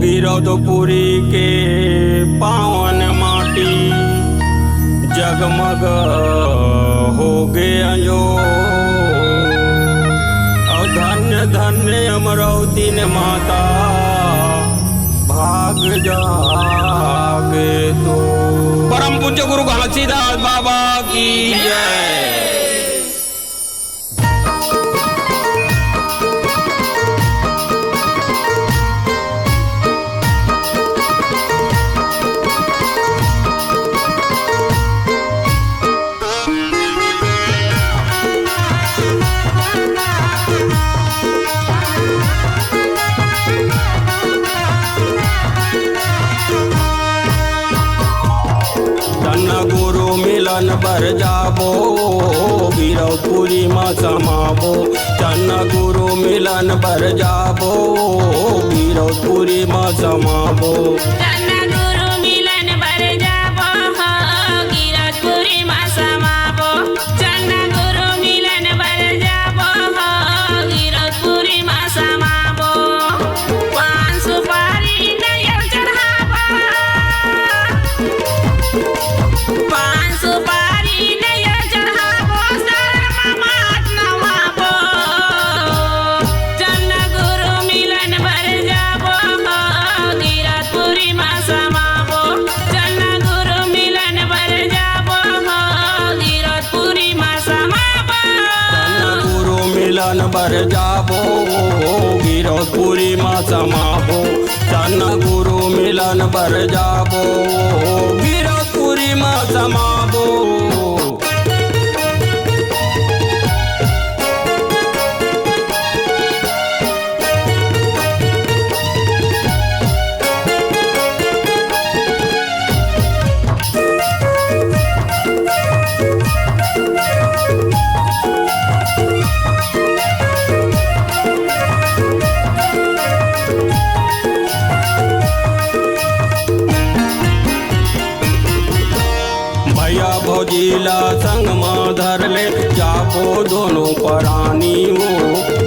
गिरौदपुरी के पावन माटी जगमग हो गया जो। और धन्य धन्य अमरावती ने माता भाग जागे तो। परम पूज्य गुरु घासीदास बाबा की जय। गुरु मिलन बर जाबो गिरौदपुरी माँ समाबो। चन्न गुरु मिलन बर जाबो गिरौदपुरी माँ समाबो। बर जाबो गिरौदपुरी माँ समाबो। चन्न गुरु मिलन बर जाबो गिरौदपुरी माँ समाबो। भौजीला संग माँ धर ले जाबो दोनों परानी वो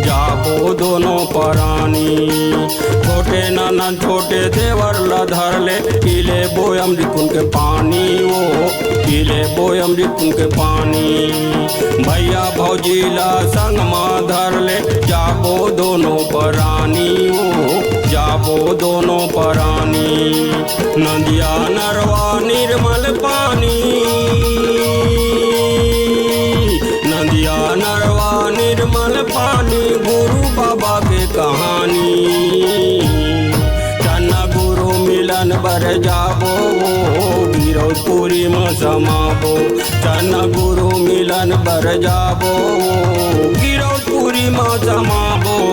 जाबो दोनों परानी। छोटे नाना छोटे देवर ला धर ले पीले बोयम रिकुन के पानी वो पीले बोयम रिकुन के पानी। भैया भौजीला संग माँ धर ले जाबो दोनों परानी वो जाबो दोनों परानी। नदिया नरवा निर्मल पानी नदिया नरवा निर्मल पानी गुरु बाबा के कहानी। चन्न गुरु मिलन बर जाबो गिरौदपुरी में समाबो। चन्न गुरु मिलन बर जाबो गिरौदपुरी में समाबो।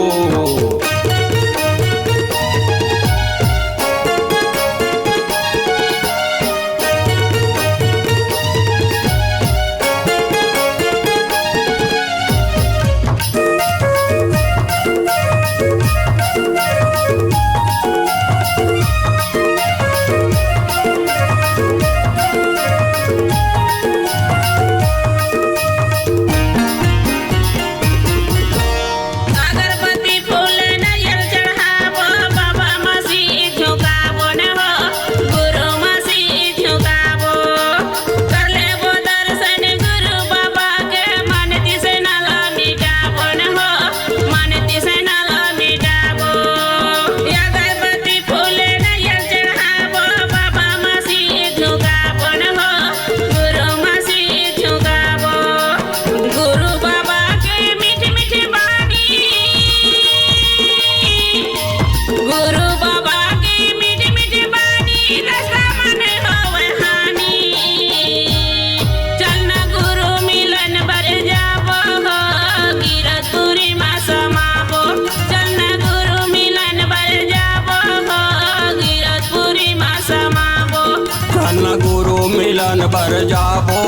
मिलन बर जाबो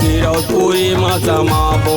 गिरौदपुरी में समाबो।